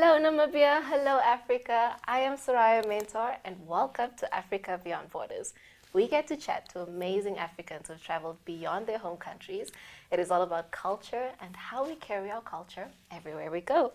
Hello Namibia, hello Africa. I am Soraya Mentor and welcome to Africa Beyond Borders. We get to chat to amazing Africans who've traveled beyond their home countries. It is all about culture and how we carry our culture everywhere we go.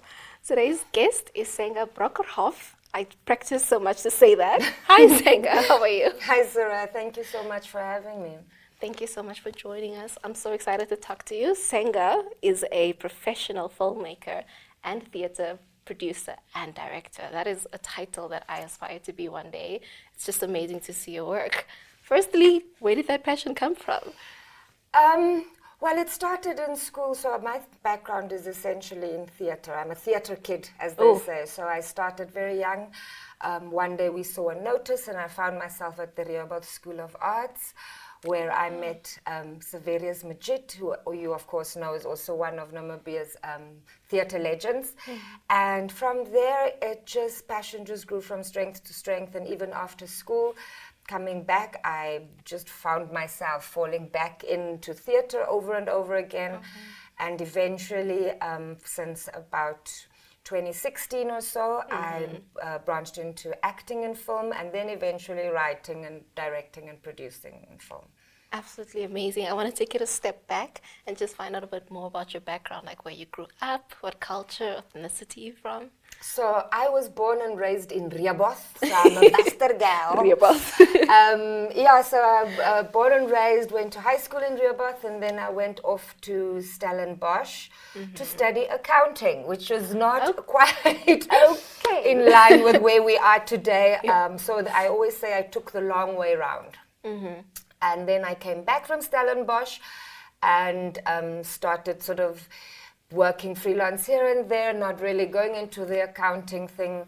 Today's guest is Senga Brockerhoff. I practice so much to say that. Hi Senga, how are you? Hi Soraya, thank you so much for having me. Thank you so much for joining us. I'm so excited to talk to you. Senga is a professional filmmaker and theater producer and director. That is a title that I aspire to be one day. It's just amazing to see your work. Firstly, where did that passion come from? Well, it started in school, so my background is essentially in theater. I'm a theater kid, as they say. So I started very young. One day we saw a notice and I found myself at the Rehoboth School of Arts, where I met Saverius Majid, who you of course know is also one of Namibia's theatre legends. And from there, passion just grew from strength to strength. And even after school, coming back, I just found myself falling back into theatre over and over again. And eventually, since about 2016 or so, I branched into acting in film and then eventually writing and directing and producing in film. Absolutely amazing. I want to take it a step back and just find out a bit more about your background, like where you grew up, what culture, ethnicity you're from. So I was born and raised in Rehoboth, so I'm a bastard gal. Rehoboth. So I born and raised, went to high school in Rehoboth, and then I went off to Stellenbosch to study accounting, which was not quite in line with where we are today. So I always say I took the long way round. And then I came back from Stellenbosch and started sort of working freelance here and there, not really going into the accounting thing,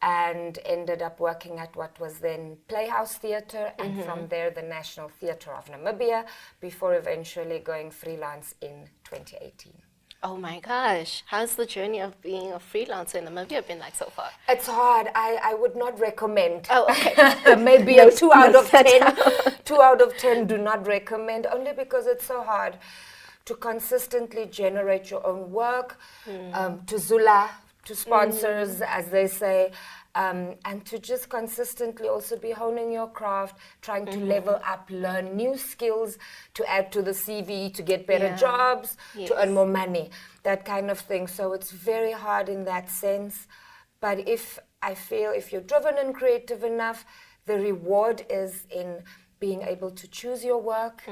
and ended up working at what was then Playhouse Theatre, and from there the National Theatre of Namibia, before eventually going freelance in 2018. Oh my gosh. How's the journey of being a freelancer in Namibia been like so far? It's hard. I would not recommend. Oh, okay. Maybe a 2 out of 10. 2 out of 10 do not recommend, only because it's so hard to consistently generate your own work, to Zula, to sponsors, as they say, and to just consistently also be honing your craft, trying to level up, learn new skills, to add to the CV, to get better jobs, to earn more money, that kind of thing. So it's very hard in that sense. But I feel if you're driven and creative enough, the reward is in being able to choose your work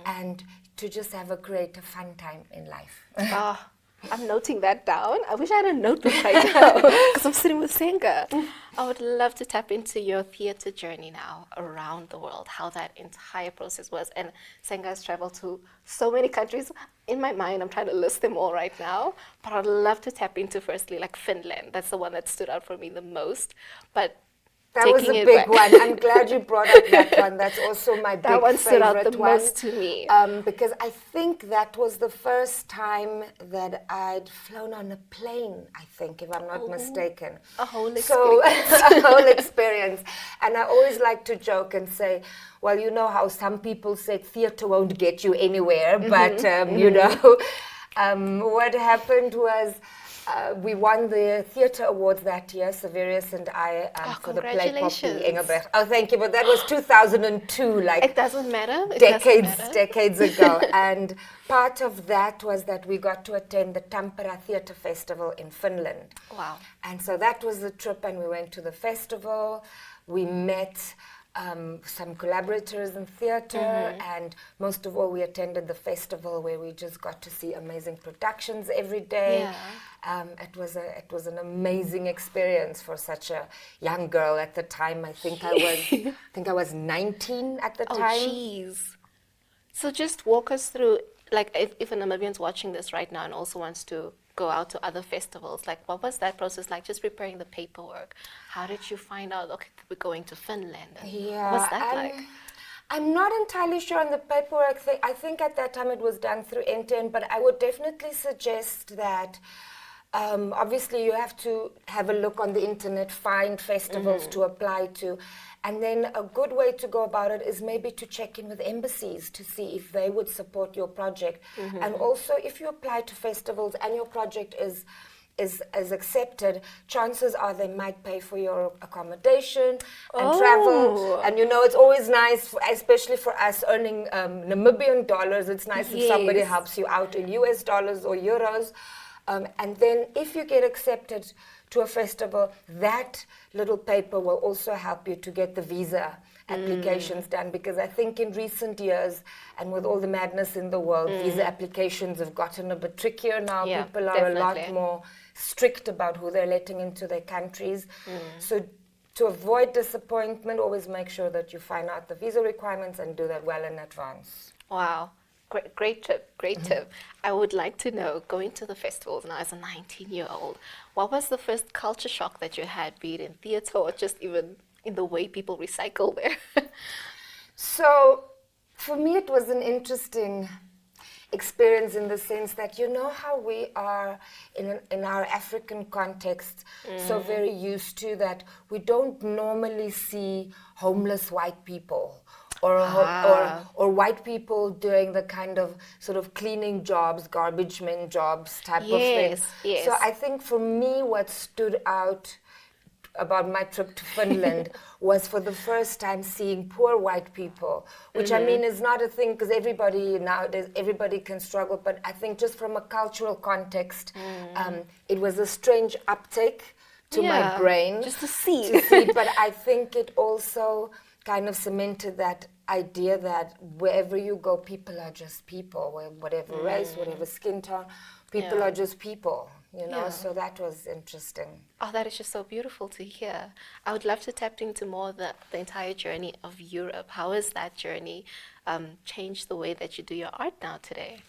and to just have a creative, fun time in life. I'm noting that down. I wish I had a notebook right now because I'm sitting with Senga. I would love to tap into your theatre journey now around the world, how that entire process was. And Senga has traveled to so many countries. In my mind, I'm trying to list them all right now. But I'd love to tap into firstly, like Finland. That's the one that stood out for me the most. But that was a big one. I'm glad you brought up that one. That's also my big favorite one. That one stood out the most to me. Because I think that was the first time that I'd flown on a plane, I think, if I'm not mistaken. A whole experience. So, a whole experience. And I always like to joke and say, well, you know how some people say theatre won't get you anywhere, but, you know, what happened was, we won the theatre awards that year, Saverius and I, for the play Poppy Engelbrecht. Oh, thank you, but that was 2002, like it doesn't matter. Decades ago. And part of that was that we got to attend the Tampere Theatre Festival in Finland. Wow. And so that was the trip, and we went to the festival. We met some collaborators in theatre, and most of all we attended the festival where we just got to see amazing productions every day. It was an amazing experience for such a young girl at the time. I think I was 19 at the time. Oh jeez. So just walk us through, like if a Namibian's watching this right now and also wants to go out to other festivals, like what was that process like, just preparing the paperwork? How did you find out, okay, we're going to Finland? What was that like? I'm not entirely sure on the paperwork thing. I think at that time it was done through NTN, but I would definitely suggest that obviously you have to have a look on the internet, find festivals to apply to. And then a good way to go about it is maybe to check in with embassies to see if they would support your project. And also if you apply to festivals and your project is is accepted, chances are they might pay for your accommodation and travel. And you know, it's always nice, especially for us earning Namibian dollars, it's nice if somebody helps you out in US dollars or euros. And then if you get accepted to a festival, that little paper will also help you to get the visa applications done, because I think in recent years, and with all the madness in the world, visa applications have gotten a bit trickier now. Yeah, people are a lot more strict about who they're letting into their countries. So to avoid disappointment, always make sure that you find out the visa requirements and do that well in advance. Wow. Great tip, great tip. I would like to know, going to the festivals now as a 19-year-old, what was the first culture shock that you had, be it in theater or just even in the way people recycle there? So for me, it was an interesting experience in the sense that, you know how we are in our African context so very used to that we don't normally see homeless white people or white people doing the kind of sort of cleaning jobs, garbage men jobs type of thing. Yes. So I think for me what stood out about my trip to Finland was for the first time seeing poor white people, which I mean is not a thing, because everybody nowadays, everybody can struggle, but I think just from a cultural context, it was a strange uptake to my brain. Just to see. But I think it also kind of cemented that idea that wherever you go, people are just people, whatever race, whatever skin tone, people are just people, you know, so that was interesting. Oh, that is just so beautiful to hear. I would love to tap into more the entire journey of Europe. How has that journey changed the way that you do your art now today?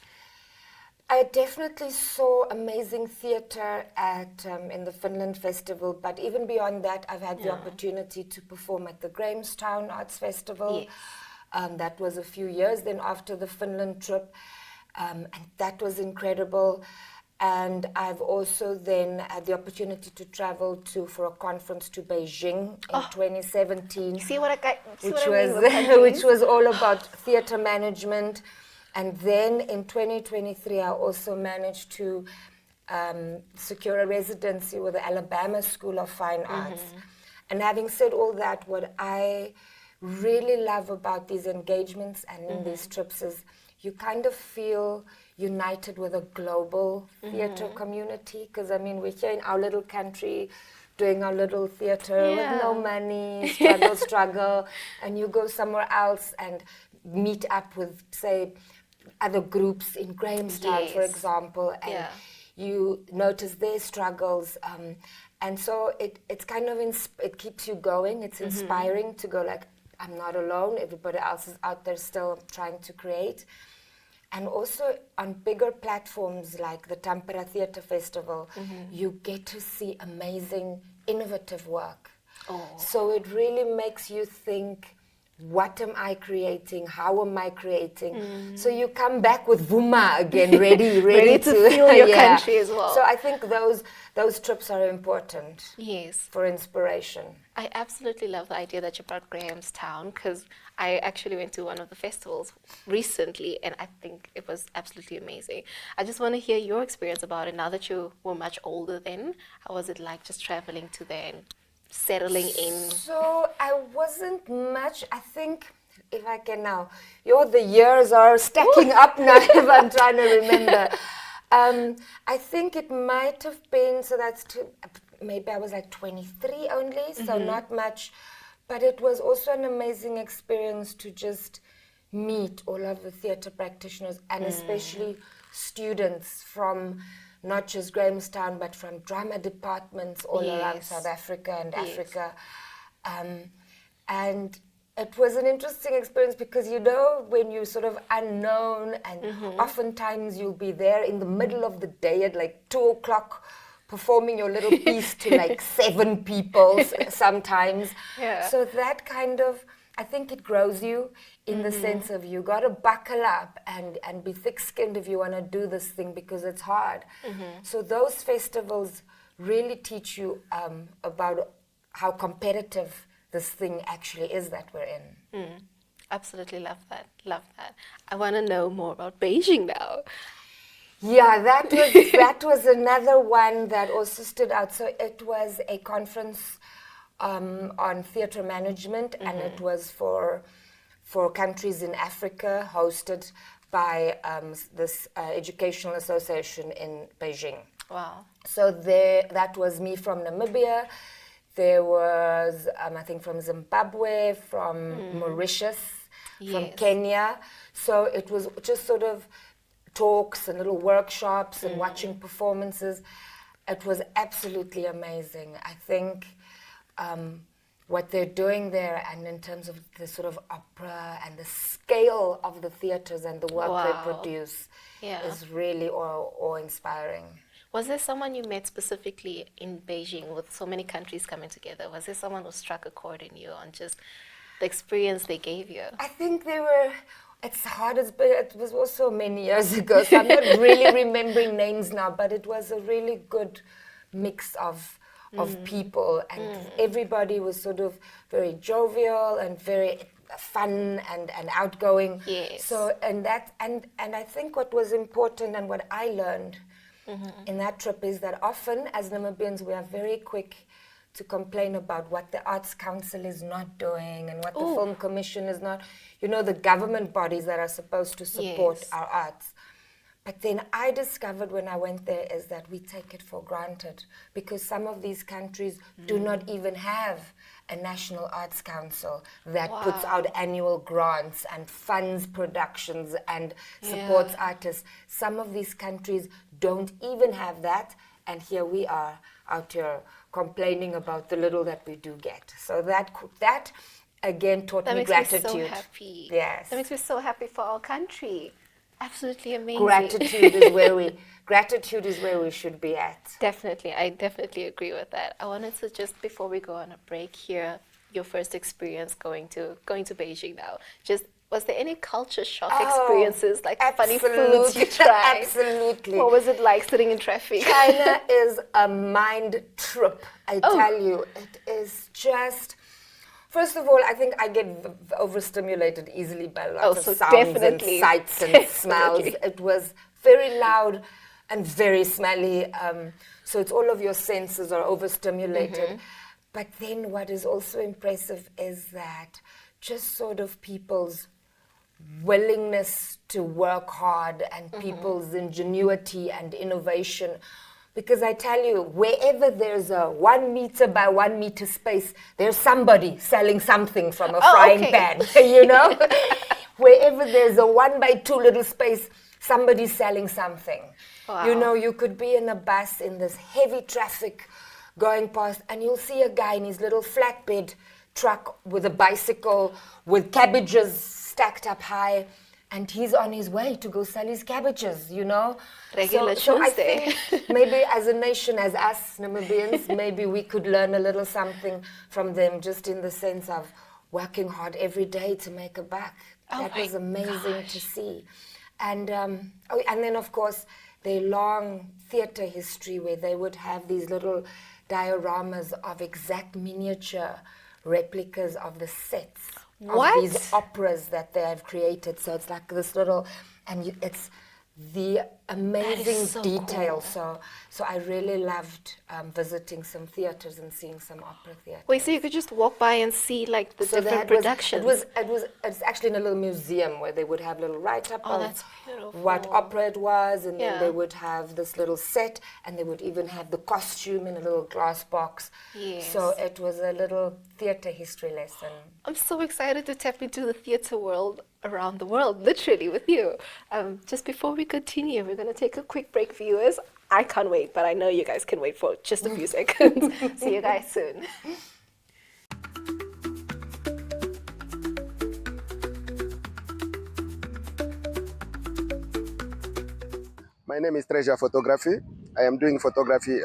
I definitely saw amazing theatre at in the Finland Festival, but even beyond that, I've had the opportunity to perform at the Grahamstown Arts Festival. Yes. That was a few years then after the Finland trip, and that was incredible. And I've also then had the opportunity to travel for a conference to Beijing in 2017. See what I which was all about theatre management. And then in 2023, I also managed to secure a residency with the Alabama School of Fine Arts. And having said all that, what I really love about these engagements and in these trips is you kind of feel united with a global theatre community. Because, I mean, we're here in our little country doing our little theatre with no money, struggle. And you go somewhere else and meet up with, say, other groups in Grahamstown, for example, and you notice their struggles, and so it's kind of it keeps you going. It's inspiring to go like, I'm not alone. Everybody else is out there still trying to create. And also on bigger platforms like the Tampere Theatre Festival, you get to see amazing, innovative work. So it really makes you think, what am I creating? How am I creating? So you come back with Vuma again, ready to feel your country as well. So I think those trips are important. Yes. For inspiration. I absolutely love the idea that you brought Grahamstown, because I actually went to one of the festivals recently and I think it was absolutely amazing. I just want to hear your experience about it now that you were much older then. How was it like just traveling to there and settling in? So I wasn't much, I think, if I can now, the years are stacking up now if I'm trying to remember. I think it might have been, so maybe I was like 23 only, so not much, but it was also an amazing experience to just meet all of the theatre practitioners and especially students from not just Grahamstown, but from drama departments all around South Africa and Africa. And it was an interesting experience because, you know, when you're sort of unknown and oftentimes you'll be there in the middle of the day at like 2 o'clock performing your little piece to like 7 people sometimes. So that kind of, I think it grows you in the sense of you got to buckle up and be thick-skinned if you want to do this thing because it's hard. So those festivals really teach you about how competitive this thing actually is that we're in. Absolutely love that. I want to know more about Beijing now. Yeah, that was another one that also stood out. So it was a conference on theatre management, and it was for countries in Africa, hosted by this educational association in Beijing. Wow. So that was me from Namibia. There was, I think, from Zimbabwe, from Mauritius, from Yes. Kenya. So it was just sort of talks and little workshops and watching performances. It was absolutely amazing. I think what they're doing there, and in terms of the sort of opera and the scale of the theaters and the work they Wow. produce, Yeah. is really awe-inspiring. Was there someone you met specifically in Beijing with so many countries coming together? Was there someone who struck a chord in you on just the experience they gave you? I think they were, it's hard, but it was also many years ago, so I'm not really remembering names now, but it was a really good mix of people, and everybody was sort of very jovial and very fun and outgoing. Yes. So, and I think what was important and what I learned in that trip is that often as Namibians we are very quick to complain about what the Arts Council is not doing and what the Film Commission is not, the government bodies that are supposed to support Yes. our arts. But then I discovered when I went there is that we take it for granted, because some of these countries do not even have a National Arts Council that puts out annual grants and funds productions and supports artists. Some of these countries don't even have that, and here we are out here complaining about the little that we do get. So that again taught me gratitude. That makes me so happy. Yes. That makes me so happy for our country. Absolutely amazing. Gratitude is where we should be at. Definitely, I definitely agree with that. I wanted to just, before we go on a break, hear your first experience going to Beijing now. Just, was there any culture shock experiences, like funny foods you tried? Absolutely. What was it like sitting in traffic? China is a mind trip, I tell you. It is just... First of all, I think I get overstimulated easily by lots of sounds and sights and smells. It was very loud and very smelly. So it's all of your senses are overstimulated. But then what is also impressive is that just sort of people's willingness to work hard and people's ingenuity and innovation. Because I tell you, wherever there's a 1 meter by 1 meter space, there's somebody selling something from a frying pan, Wherever there's a 1 by 2 little space, somebody's selling something. Wow. You could be in a bus in this heavy traffic going past, and you'll see a guy in his little flatbed truck with a bicycle with cabbages stacked up high, and he's on his way to go sell his cabbages, Regular so I Tuesday. think maybe as a nation, as us Namibians, maybe we could learn a little something from them, just in the sense of working hard every day to make a buck. That was amazing to see. And and then, of course, their long theatre history, where they would have these little dioramas of exact miniature replicas of the sets of these operas that they have created. So it's like this little, and it's the amazing detail. Cool. So I really loved visiting some theaters and seeing some opera theaters. Wait, so you could just walk by and see like the different productions? It's actually in a little museum where they would have little write-up of that's beautiful. what opera it was, and then they would have this little set, and they would even have the costume in a little glass box. Yes. So it was a little theater history lesson. I'm so excited to tap into the theatre world around the world, literally, with you. Just before we continue, we're going to take a quick break, viewers. I can't wait, but I know you guys can wait for just a few seconds. See you guys soon. My name is Treasure Photography. I am doing photography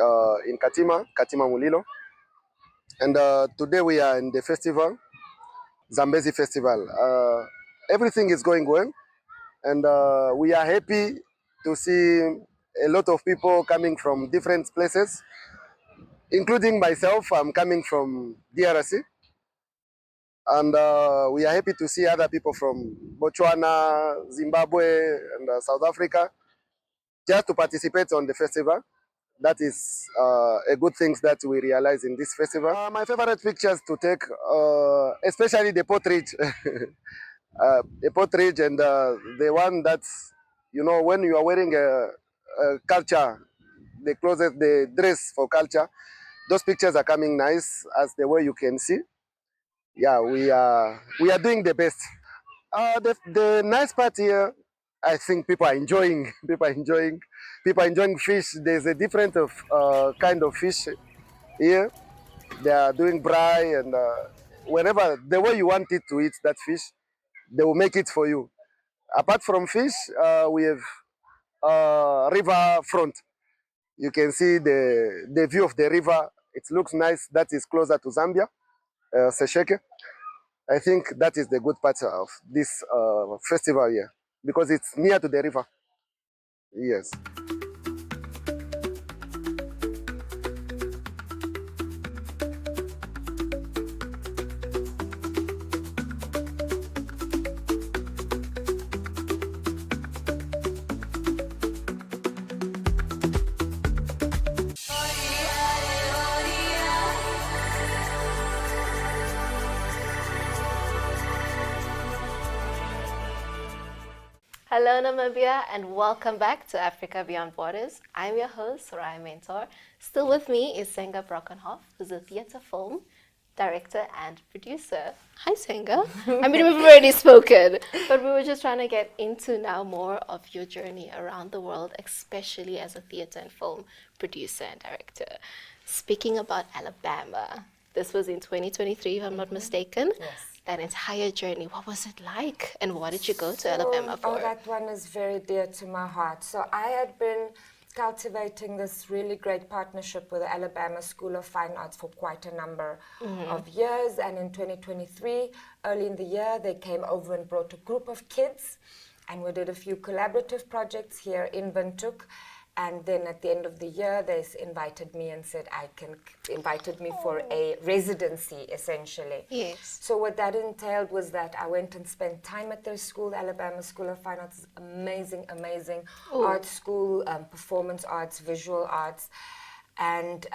in Katima Mulilo. And today we are in the festival, Zambezi Festival. Everything is going well, and we are happy to see a lot of people coming from different places, including myself. I'm coming from DRC, and we are happy to see other people from Botswana, Zimbabwe, and South Africa. just to participate on the festival. That is a good thing that we realize in this festival. My favorite pictures to take, especially the portrait, the portrait and the one that's, when you are wearing a culture, the clothes, the dress for culture, those pictures are coming nice as the way you can see. Yeah, we are doing the best. The nice part here, I think people are enjoying. People are enjoying fish. There's a different of kind of fish here. They are doing braai and whenever the way you want it to eat that fish, they will make it for you. Apart from fish, we have river front. You can see the view of the river. It looks nice. That is closer to Zambia, Sesheke. I think that is the good part of this festival here because it's near to the river. Yes. Hello Namibia and welcome back to Africa Beyond Borders. I'm your host, Soraya Mentor. Still with me is Senga Brockerhoff, who's a theatre film director and producer. Hi Senga. I mean, we've already spoken, but we were just trying to get into now more of your journey around the world, especially as a theatre and film producer and director. Speaking about Alabama, this was in 2023, if I'm not mistaken. Yes. That entire journey, what was it like? And what did you go to Alabama for? Oh, that one is very dear to my heart. So I had been cultivating this really great partnership with the Alabama School of Fine Arts for quite a number of years. And in 2023, early in the year, they came over and brought a group of kids. And we did a few collaborative projects here in Windhoek. And then at the end of the year, they invited me and said invited me for a residency, essentially. Yes. So what that entailed was that I went and spent time at their school, the Alabama School of Fine Arts. Amazing art school, performance arts, visual arts. And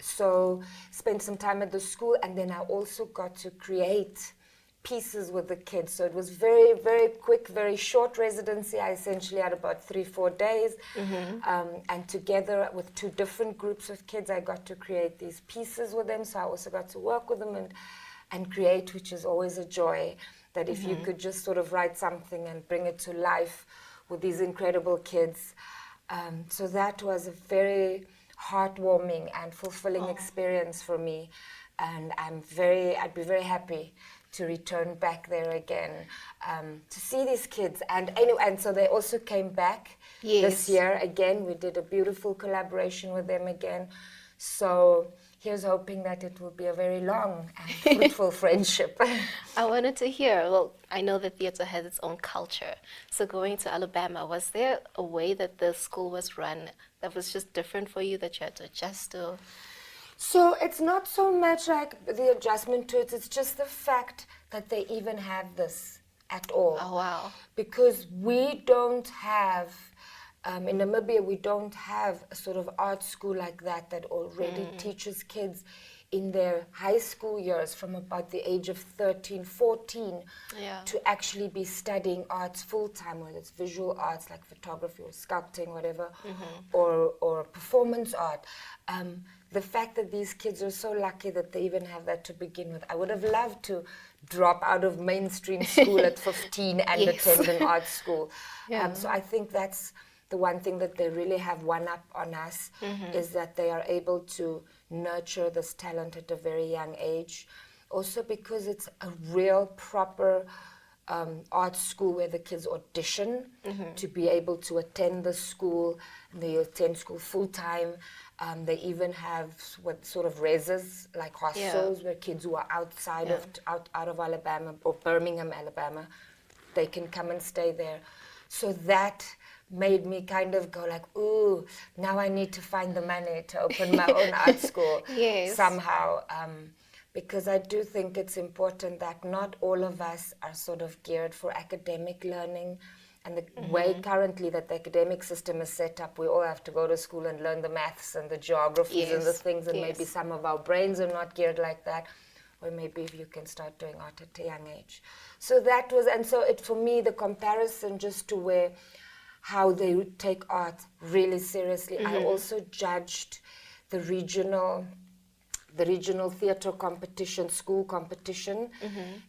so spent some time at the school, and then I also got to create pieces with the kids. So it was very, very quick, very short residency. I essentially had about 3-4 days. And together with 2 different groups of kids, I got to create these pieces with them. So I also got to work with them and create, which is always a joy, that if you could just sort of write something and bring it to life with these incredible kids. So that was a very heartwarming and fulfilling experience for me. And I'd be very happy to return back there again, to see these kids. And anyway, and so they also came back this year again. We did a beautiful collaboration with them again. So here's hoping that it will be a very long and fruitful friendship. I wanted to hear, well, I know that theatre has its own culture. So going to Alabama, was there a way that the school was run that was just different for you that you had to adjust to? So it's not so much like the adjustment to it, it's just the fact that they even have this at all. Oh, wow. Because we don't have, in Namibia, we don't have a sort of art school like that already teaches kids in their high school years from about the age of 13, 14 to actually be studying arts full-time, whether it's visual arts like photography or sculpting, whatever, or performance art. The fact that these kids are so lucky that they even have that to begin with. I would have loved to drop out of mainstream school at 15 and attend an art school. So I think that's the one thing that they really have one up on us, is that they are able to nurture this talent at a very young age. Also because it's a real proper art school where the kids audition to be able to attend the school. They attend school full-time. They even have what sort of reses, like hostels, where kids who are outside of out of Alabama or Birmingham, Alabama, they can come and stay there. So that made me kind of go like, ooh, now I need to find the money to open my own art school somehow. Because I do think it's important that not all of us are sort of geared for academic learning. And the way currently that the academic system is set up, we all have to go to school and learn the maths and the geographies and the things, and maybe some of our brains are not geared like that. Or maybe if you can start doing art at a young age. So that was, and so it, for me, the comparison just to where, how they would take art really seriously. I also judged the regional theater competition, school competition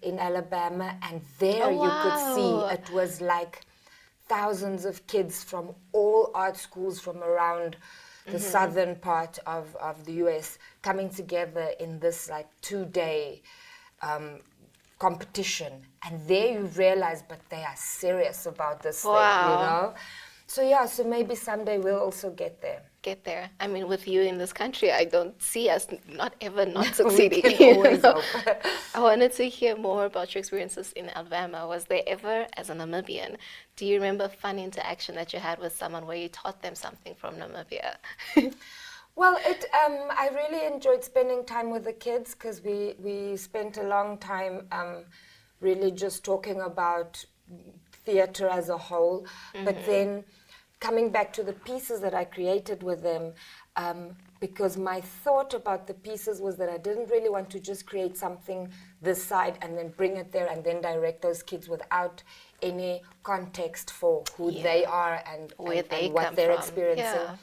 in Alabama, and there you could see it was like thousands of kids from all art schools from around the southern part of the US coming together in this like 2-day competition. And there you realize, but they are serious about this thing, you know? So yeah, so maybe someday we'll also get there. Get there. I mean, with you in this country, I don't see us not ever not succeeding. We can always hope. I wanted to hear more about your experiences in Alabama. Was there ever, as a Namibian, do you remember fun interaction that you had with someone where you taught them something from Namibia? Well, I really enjoyed spending time with the kids, because we spent a long time really just talking about theater as a whole, but then coming back to the pieces that I created with them, because my thought about the pieces was that I didn't really want to just create something this side and then bring it there and then direct those kids without any context for who they are and what they're experiencing. Yeah.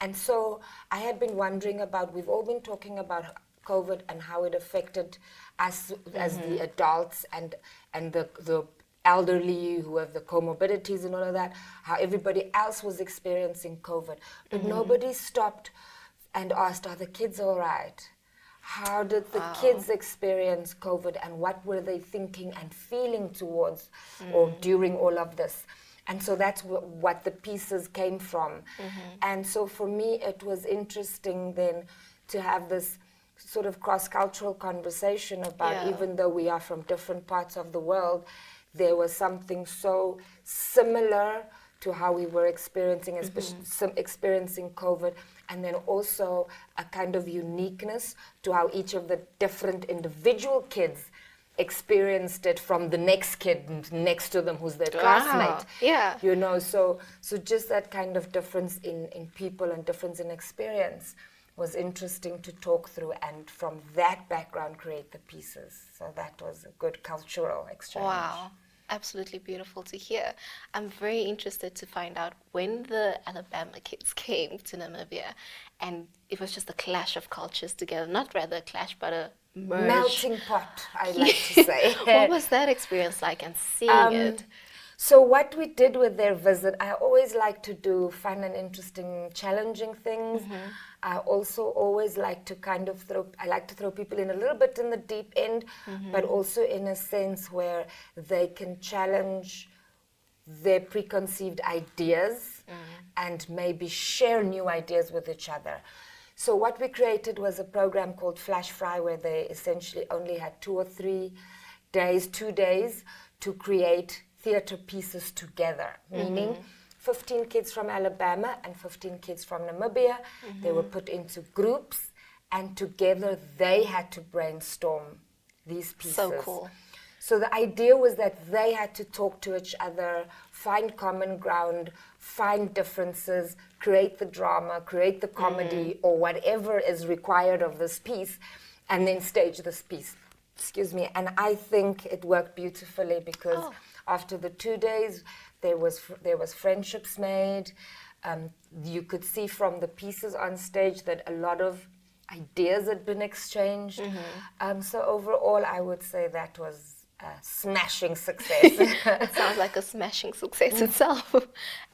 And so I had been wondering about, we've all been talking about COVID and how it affected us as the adults and the elderly who have the comorbidities and all of that, how everybody else was experiencing COVID. But nobody stopped and asked, are the kids all right? How did the kids experience COVID, and what were they thinking and feeling towards or during all of this? And so that's what the pieces came from. And so for me, it was interesting then to have this sort of cross-cultural conversation about, even though we are from different parts of the world, there was something so similar to how we were experiencing, experiencing COVID, and then also a kind of uniqueness to how each of the different individual kids experienced it from the next kid next to them who's their classmate. Yeah. You know, so just that kind of difference in people and difference in experience was interesting to talk through, and from that background create the pieces. So that was a good cultural exchange. Wow. Absolutely beautiful to hear. I'm very interested to find out when the Alabama kids came to Namibia, and it was just a clash of cultures together. Not rather a clash, but a merge. Melting pot, I like to say. What was that experience like, and seeing it? So what we did with their visit, I always like to do fun and interesting, challenging things. I also always like to kind of throw people in a little bit in the deep end, but also in a sense where they can challenge their preconceived ideas and maybe share new ideas with each other. So what we created was a program called Flash Fry, where they essentially only had 2 or 3 days, 2 days to create theater pieces together, meaning 15 kids from Alabama and 15 kids from Namibia. They were put into groups, and together they had to brainstorm these pieces. So cool. So the idea was that they had to talk to each other, find common ground, find differences, create the drama, create the comedy, or whatever is required of this piece, and then stage this piece. Excuse me. And I think it worked beautifully, because after the 2 days, there was friendships made. You could see from the pieces on stage that a lot of ideas had been exchanged. So overall, I would say that was a smashing success. It sounds like a smashing success itself.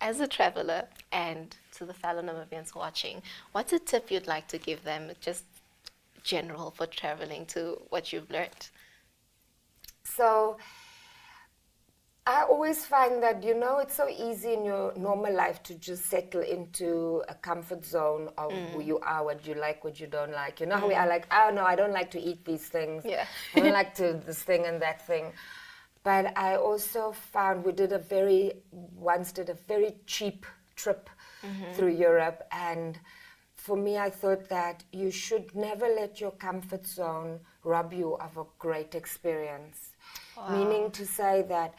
As a traveler, and to the fellow Namibians watching, what's a tip you'd like to give them, just general, for traveling, to what you've learned? So I always find that, you know, it's so easy in your normal life to just settle into a comfort zone of who you are, what you like, what you don't like. You know how we are like, oh no, I don't like to eat these things. Yeah. I don't like to this thing and that thing. But I also found we once did a very cheap trip through Europe, and for me, I thought that you should never let your comfort zone rob you of a great experience. Meaning to say that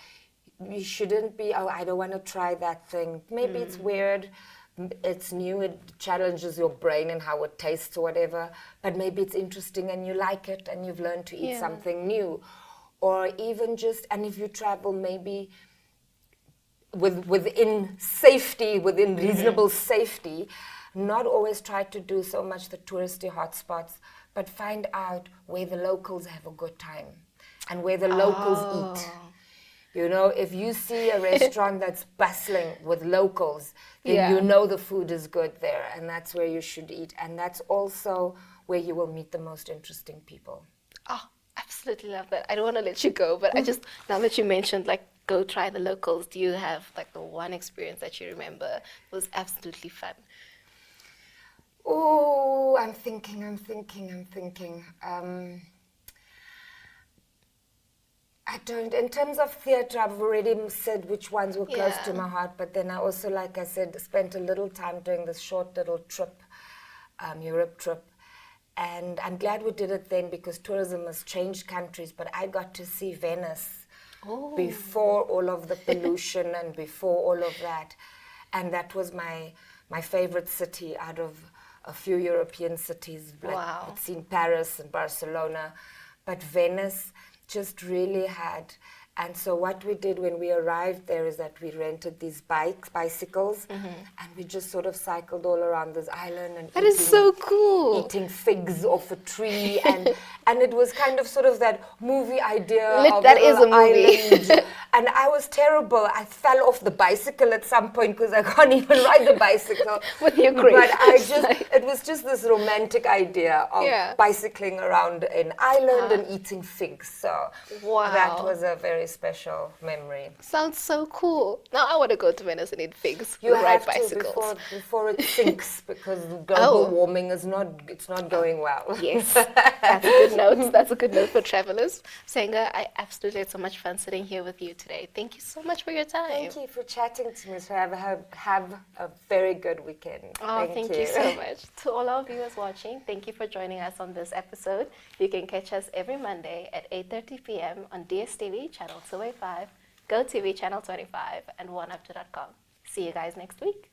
you shouldn't be, oh, I don't want to try that thing. Maybe it's weird, it's new, it challenges your brain and how it tastes or whatever, but maybe it's interesting and you like it and you've learned to eat something new. Or even just, and if you travel, maybe within safety, within reasonable safety, not always try to do so much the touristy hotspots, but find out where the locals have a good time and where the locals eat. You know, if you see a restaurant that's bustling with locals, then you know the food is good there, and that's where you should eat. And that's also where you will meet the most interesting people. Oh, absolutely love that. I don't want to let you go, but I just, now that you mentioned, like, go try the locals, do you have, like, the one experience that you remember was absolutely fun? Oh, I'm thinking. I don't, in terms of theatre, I've already said which ones were close to my heart, but then I also, like I said, spent a little time doing this short little trip, Europe trip. And I'm glad we did it then because tourism has changed countries, but I got to see Venice before all of the pollution and before all of that. And that was my favorite city out of a few European cities. Like, I'd seen Paris and Barcelona, but Venice just really had. And so what we did when we arrived there is that we rented these bicycles, and we just sort of cycled all around this island. And that is so cool. Eating figs off a tree, and it was kind of sort of that movie idea of that is a movie. Island. And I was terrible. I fell off the bicycle at some point because I can't even ride the bicycle. With your grief. But it was just this romantic idea of bicycling around an island and eating figs. So that was a very special memory. Sounds so cool. Now I want to go to Venice and eat figs. You ride have bicycles. to before it sinks because global warming is not going well. Yes, that's a good note. That's a good note for travelers. Senga, I absolutely had so much fun sitting here with you today. Thank you so much for your time. Thank you for chatting to me. So have a very good weekend. Oh, thank you so much. To all our viewers watching, thank you for joining us on this episode. You can catch us every Monday at 8:30 p.m. on DSTV channel 285, GoTV channel 25, and OneUp2.com. See you guys next week.